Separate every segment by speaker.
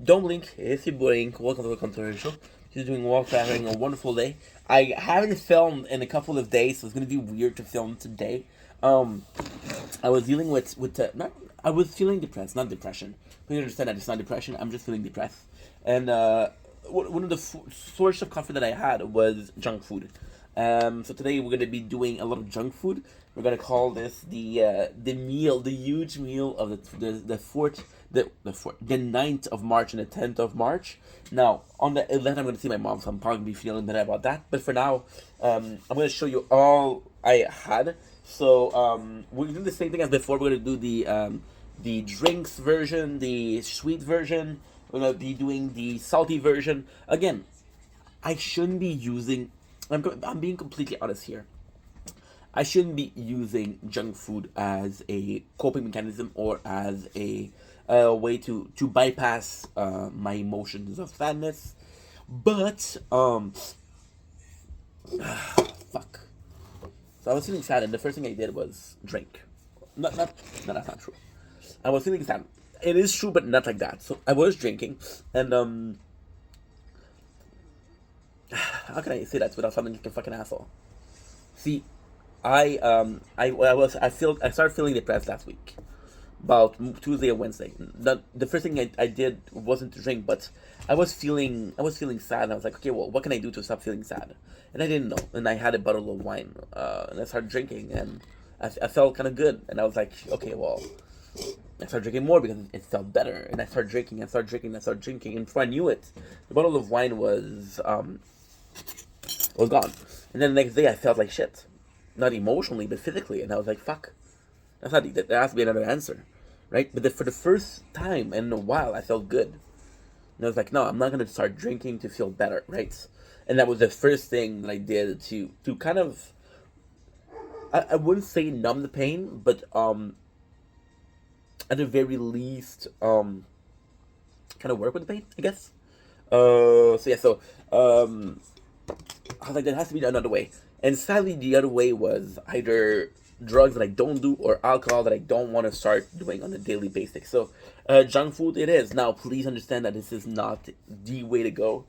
Speaker 1: Don't blink. It's your boy. Welcome to the controversial. She's doing well, having a wonderful day. I haven't filmed in a couple of days, so it's gonna be weird to film today. Um, I was dealing with not. I was feeling depressed, not depression. Please understand that it's not depression. I'm just feeling depressed, and one of the source of comfort that I had was junk food. So today we're gonna be doing a lot of junk food. We're gonna call this the meal, the huge meal of the 9th of March and the 10th of March. Now on the 11th, I'm gonna see my mom, so I'm probably gonna be feeling better about that. But for now, I'm gonna show you all I had. So we're doing the same thing as before. We're gonna do the drinks version, the sweet version. We're gonna be doing the salty version. Again, I shouldn't be using. I'm being completely honest here. I shouldn't be using junk food as a coping mechanism or as a way to bypass my emotions of sadness. But fuck. So I was feeling sad, and the first thing I did was drink. No, that's not true. I was feeling sad. It is true, but not like that. So I was drinking, and how can I say that without sounding like a fucking asshole? See, I started feeling depressed last week, about Tuesday or Wednesday. The first thing I did wasn't to drink, but I was feeling sad. And I was like, okay, well, what can I do to stop feeling sad? And I didn't know. And I had a bottle of wine, and I started drinking, and I felt kind of good. And I was like, okay, well, I started drinking more because it felt better. And I started drinking, I started drinking, and before I knew it, the bottle of wine was gone. And then the next day, I felt like shit, not emotionally, but physically. And I was like, fuck, that's not that. There has to be another answer, right? But for the first time in a while, I felt good. And I was like, no, I'm not gonna start drinking to feel better, right? And that was the first thing that I did to kind of, I wouldn't say numb the pain, but at the very least kind of work with the pain, I guess. So I was like, there has to be another way. And sadly, the other way was either drugs that I don't do or alcohol that I don't want to start doing on a daily basis. So, junk food it is. Now, please understand that this is not the way to go.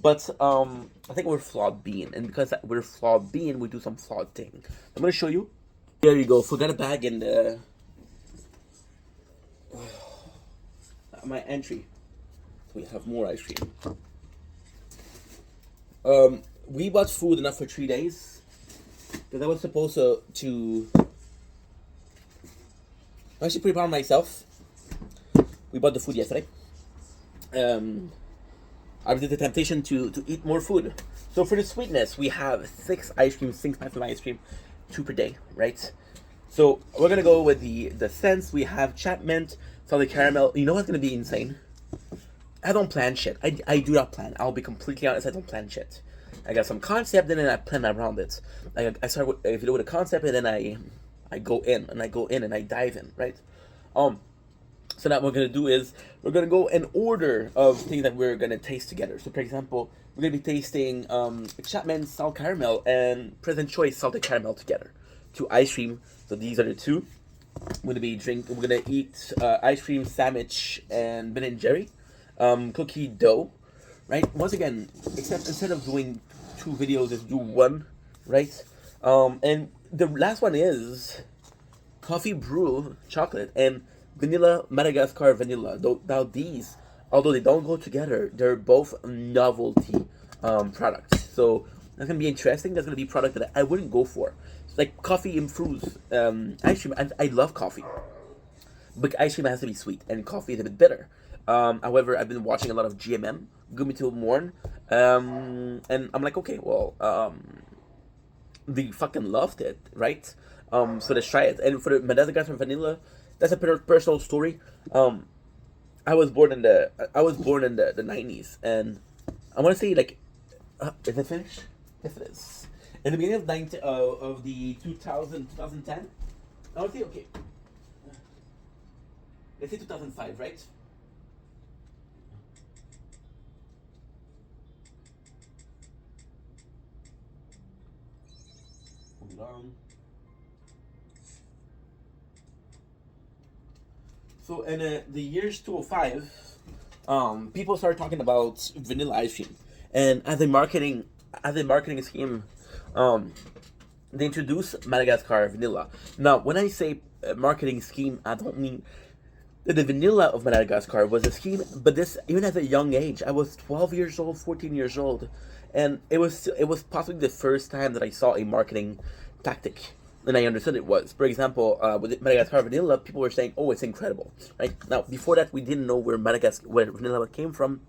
Speaker 1: But I think we're flawed being, and because we're flawed being, we do some flawed thing. I'm gonna show you. There you go. Forgot a bag in my entry. We have more ice cream. We bought food enough for 3 days because I was supposed to actually prepare myself. We bought the food yesterday. I was at the temptation to eat more food. So for the sweetness, we have six packs of ice cream, 2 per day, right? So we're gonna go with the scents. We have Chapman, salted caramel. You know what's gonna be insane? I don't plan shit. I do not plan. I'll be completely honest. I don't plan shit. I got some concept, and then I plan around it. I start with a video with a concept, and then I go in and I dive in, right? So now what we're gonna do is we're gonna go in order of things that we're gonna taste together. So for example, we're gonna be tasting Chapman salt caramel and President Choice salted caramel together. Two ice cream. So these are the two. We're gonna eat ice cream sandwich and Ben and Jerry, cookie dough, right? Once again, except instead of doing 2 videos, just do one, right? And the last one is coffee brew chocolate and vanilla Madagascar vanilla. Now these, although they don't go together, they're both novelty products. So that's gonna be interesting. That's gonna be a product that I wouldn't go for. It's like coffee improves ice cream. I love coffee, but ice cream has to be sweet, and coffee is a bit bitter. However, I've been watching a lot of GMM, Gumi Till Morn, and I'm like, okay, well, they fucking loved it, right? So let's try it. And for the Madagascar vanilla, that's a personal story. I was born in the 90s, and I want to say like, is it finished? Yes, it is. In the beginning of the 2010, I want to say okay. Let's say 2005, right? Hold on. So in the years 205, people started talking about vanilla ice cream, and as a marketing scheme, um, they introduced Madagascar vanilla. Now, when I say marketing scheme, I don't mean the vanilla of Madagascar was a scheme, but this even at a young age, I was 12 years old, 14 years old, and it was possibly the first time that I saw a marketing tactic. And I understood it was. For example, with Madagascar vanilla, people were saying, "Oh, it's incredible!" Right now, before that, we didn't know where vanilla came from.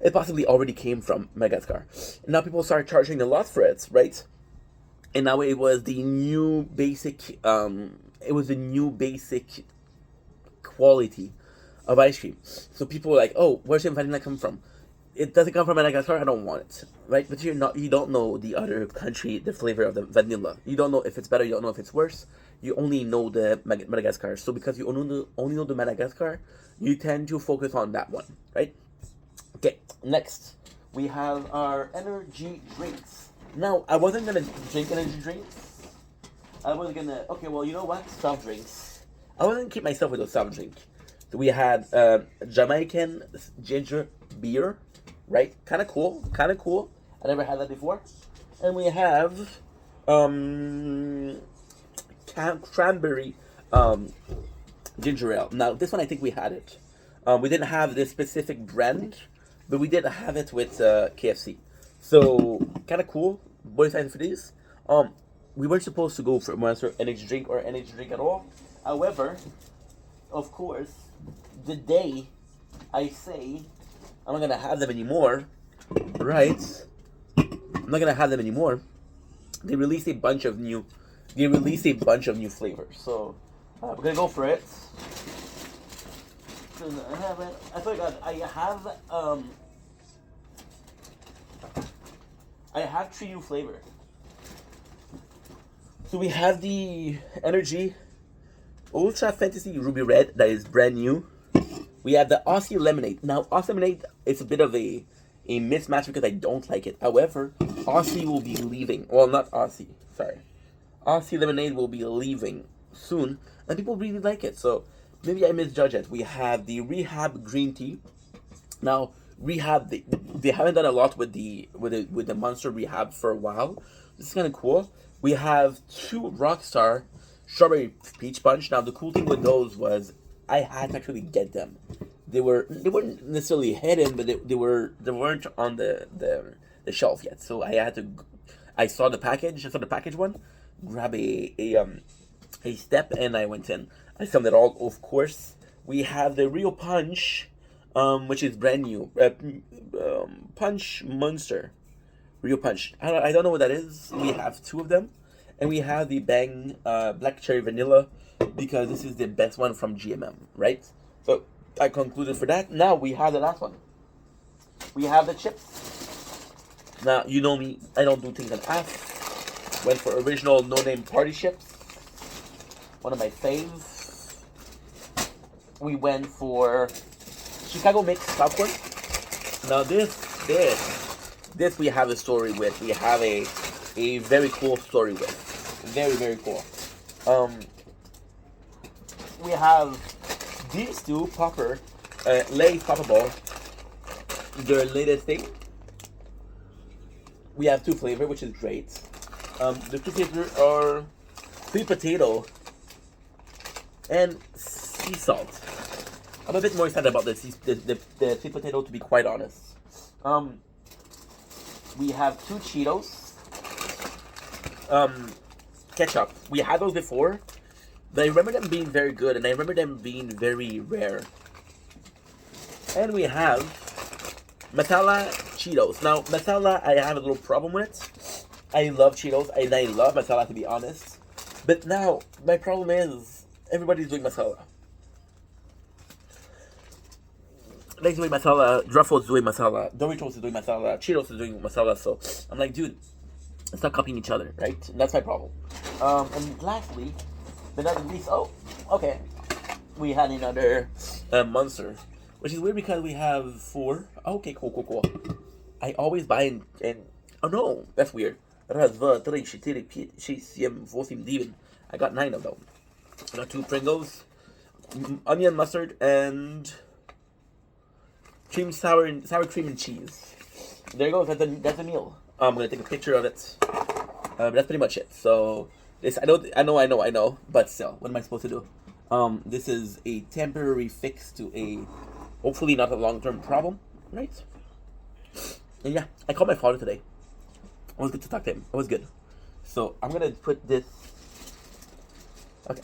Speaker 1: It possibly already came from Madagascar. And now people started charging a lot for it, right? And now it was the new basic. It was the new basic quality of ice cream. So people were like, "Oh, where's the vanilla come from? It doesn't come from Madagascar. I don't want it." Right? But you don't know the other country, the flavor of the vanilla. You don't know if it's better. You don't know if it's worse. You only know the Madagascar. So because you only know the Madagascar, you tend to focus on that one, right? Okay. Next, we have our energy drinks. Now, I wasn't gonna drink energy drinks. I was gonna. Okay, well, you know what? Soft drinks. I wasn't gonna keep myself with a soft drink. So we had Jamaican ginger beer, right? Kind of cool. Kind of cool. I never had that before. And we have cranberry ginger ale. Now, this one I think we had it. We didn't have this specific brand, but we did have it with KFC. So kind of cool. What excited for these? We weren't supposed to go for Monster energy drink or energy drink at all. However, of course, the day I say I'm not gonna have them anymore, right? I'm not gonna have them anymore. They released a bunch of new. They released a bunch of new flavors. So we're gonna go for it. I forgot. I have three new flavors. So we have the Energy Ultra Fantasy Ruby Red that is brand new. We have the Aussie Lemonade. Now, Aussie Lemonade is a bit of a mismatch because I don't like it. However, Aussie will be leaving. Well, not Aussie. Sorry. Aussie Lemonade will be leaving soon, and people really like it. So maybe I misjudge it. We have the Rehab Green Tea. Now, Rehab they haven't done a lot with the Monster Rehab for a while. This is kind of cool. We have two Rockstar Strawberry Peach Punch. Now, the cool thing with those was I had to actually get them. They weren't necessarily hidden, but they weren't on the shelf yet. So I had to. I saw the package one, grab a step, and I went in. I filmed it all, of course. We have the Rio Punch, which is brand new. Punch Monster, Rio Punch. I don't know what that is. We have two of them, and we have the Bang Black Cherry Vanilla because this is the best one from GMM, right? So I concluded for that. Now we have the last one. We have the chips. Now you know me. I don't do things on half. Went for original no-name party chips. One of my faves. We went for Chicago mix popcorn. Now this we have a story with. We have a very cool story with. Very, very cool. We have these two Popper, Lay's Papa Ball. Their latest thing. We have two flavors, which is great. The two flavors are sweet potato and sea salt. I'm a bit more excited about the sweet potato, to be quite honest. We have two Cheetos. Ketchup. We had those before, but I remember them being very good, and I remember them being very rare. And we have Masala Cheetos. Now, Masala, I have a little problem with. I love Cheetos, and I love Masala, to be honest. But now, my problem is, everybody's doing Masala. Lake's doing Masala, Ruffles doing Masala, Doritos is doing Masala, Cheetos is doing Masala, so I'm like, dude, let's not copying each other, right? That's my problem. And lastly, but not least, okay, we had another Monster, which is weird because we have four. Okay, cool. I always buy and oh no, that's weird. I got 9 of them. I got 2 Pringles, onion mustard, and sour cream and cheese. There you go. That's a meal. I'm gonna take a picture of it. But that's pretty much it. So this I know. But still, what am I supposed to do? This is a temporary fix to a hopefully not a long-term problem, right? And yeah, I called my father today. It was good to talk to him. It was good. So I'm gonna put this. Okay.